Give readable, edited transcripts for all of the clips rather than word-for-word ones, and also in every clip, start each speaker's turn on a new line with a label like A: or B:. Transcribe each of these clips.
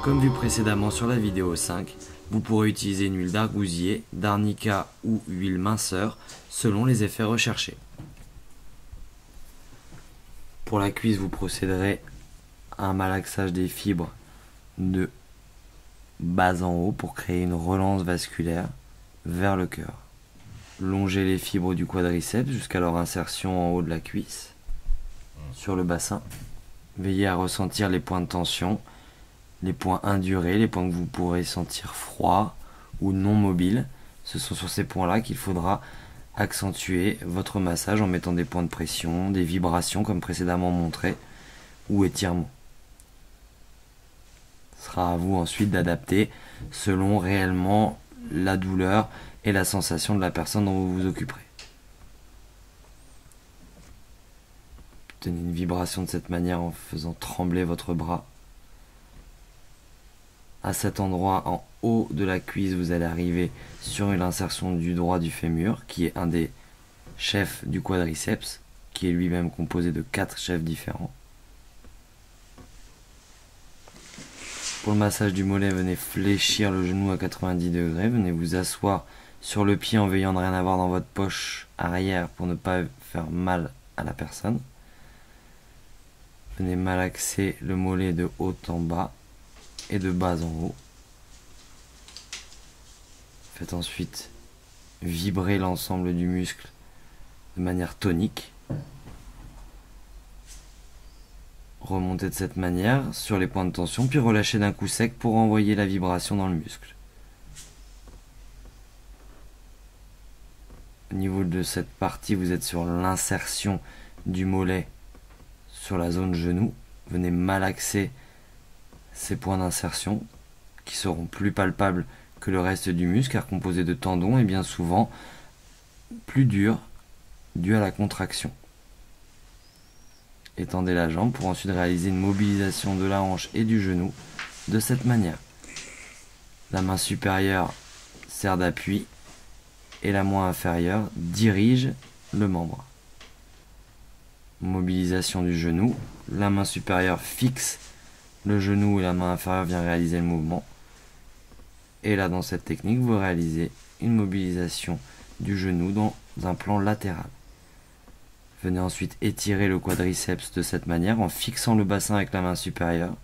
A: Comme vu précédemment sur la vidéo 5, vous pourrez utiliser une huile d'argousier, d'arnica ou huile minceur selon les effets recherchés. Pour la cuisse, vous procéderez à un malaxage des fibres de bas en haut pour créer une relance vasculaire vers le cœur. Longez les fibres du quadriceps jusqu'à leur insertion en haut de la cuisse, sur le bassin. Veillez à ressentir les points de tension, les points indurés, les points que vous pourrez sentir froids ou non mobiles. Ce sont sur ces points-là qu'il faudra accentuer votre massage en mettant des points de pression, des vibrations comme précédemment montré, ou étirements. Ce sera à vous ensuite d'adapter selon réellement la douleur et la sensation de la personne dont vous vous occuperez. Obtenez une vibration de cette manière en faisant trembler votre bras. À cet endroit, en haut de la cuisse, vous allez arriver sur l'insertion du droit du fémur, qui est un des chefs du quadriceps, qui est lui-même composé de 4 chefs différents. Pour le massage du mollet, venez fléchir le genou à 90 degrés, venez vous asseoir sur le pied en veillant de rien avoir dans votre poche arrière pour ne pas faire mal à la personne. Venez malaxer le mollet de haut en bas et de bas en haut. Faites ensuite vibrer l'ensemble du muscle de manière tonique. Remontez de cette manière sur les points de tension, puis relâchez d'un coup sec pour envoyer la vibration dans le muscle. Au niveau de cette partie, vous êtes sur l'insertion du mollet sur la zone genou. Venez malaxer ces points d'insertion qui seront plus palpables que le reste du muscle car composé de tendons et bien souvent plus durs dû à la contraction. Étendez la jambe pour ensuite réaliser une mobilisation de la hanche et du genou de cette manière. La main supérieure sert d'appui et la main inférieure dirige le membre. Mobilisation du genou, la main supérieure fixe le genou et la main inférieure vient réaliser le mouvement. Et là, dans cette technique, vous réalisez une mobilisation du genou dans un plan latéral. Venez ensuite étirer le quadriceps de cette manière en fixant le bassin avec la main supérieure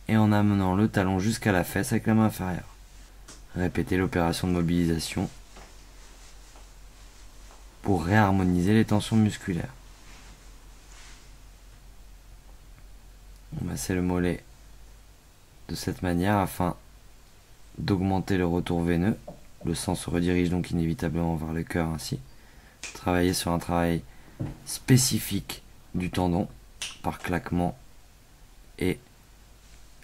A: et en amenant le talon jusqu'à la fesse avec la main inférieure. Répétez l'opération de mobilisation pour réharmoniser les tensions musculaires. Massez le mollet de cette manière afin d'augmenter le retour veineux. Le sang se redirige donc inévitablement vers le cœur ainsi. Travaillez sur un travail spécifique du tendon par claquement et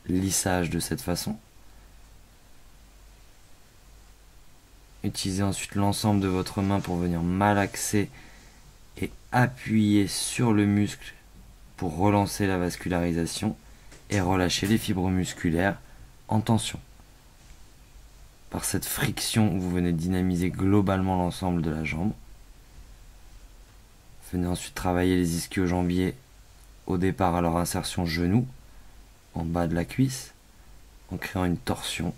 A: lissage de cette façon. Utilisez ensuite l'ensemble de votre main pour venir malaxer et appuyer sur le muscle pour relancer la vascularisation et relâcher les fibres musculaires en tension. Par cette friction, vous venez dynamiser globalement l'ensemble de la jambe. Venez ensuite travailler les ischio-jambiers au départ à leur insertion genou, en bas de la cuisse, en créant une torsion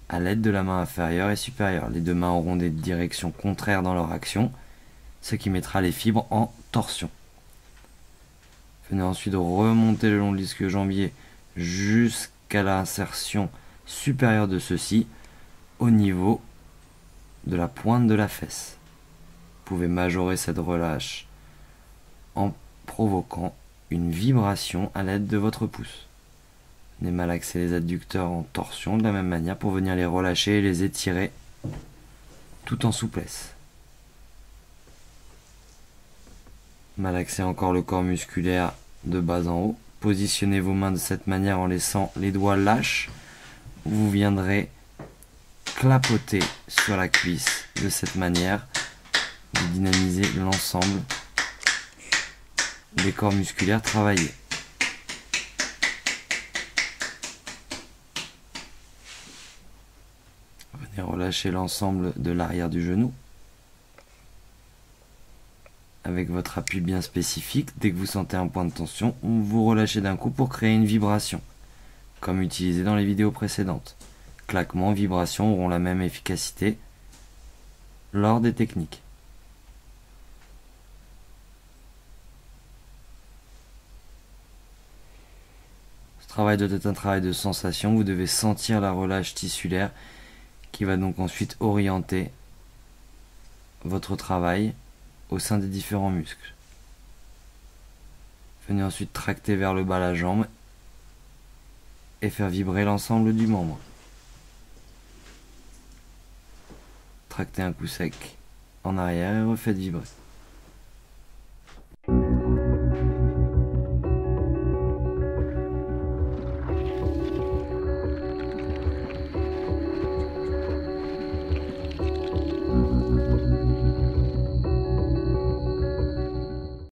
A: à l'aide de la main inférieure et supérieure. Les deux mains auront des directions contraires dans leur action, ce qui mettra les fibres en torsion. Venez ensuite remonter le long de l'ischio-jambier jusqu'à l'insertion supérieure de ceux-ci au niveau de la pointe de la fesse. Vous pouvez majorer cette relâche en provoquant une vibration à l'aide de votre pouce. Venez malaxer les adducteurs en torsion de la même manière pour venir les relâcher et les étirer tout en souplesse. Malaxez encore le corps musculaire de bas en haut. Positionnez vos mains de cette manière en laissant les doigts lâches. Vous viendrez clapoter sur la cuisse de cette manière. Vous dynamisez l'ensemble des corps musculaires travaillés. Venez relâcher l'ensemble de l'arrière du genou. Avec votre appui bien spécifique, dès que vous sentez un point de tension, vous relâchez d'un coup pour créer une vibration. comme utilisé dans les vidéos précédentes. Claquements, vibrations auront la même efficacité lors des techniques. Ce travail doit être un travail de sensation. Vous devez sentir la relâche tissulaire qui va donc ensuite orienter votre travail au sein des différents muscles. Venez ensuite tracter vers le bas la jambe et faire vibrer l'ensemble du membre. Tractez un coup sec en arrière et refaites vibrer.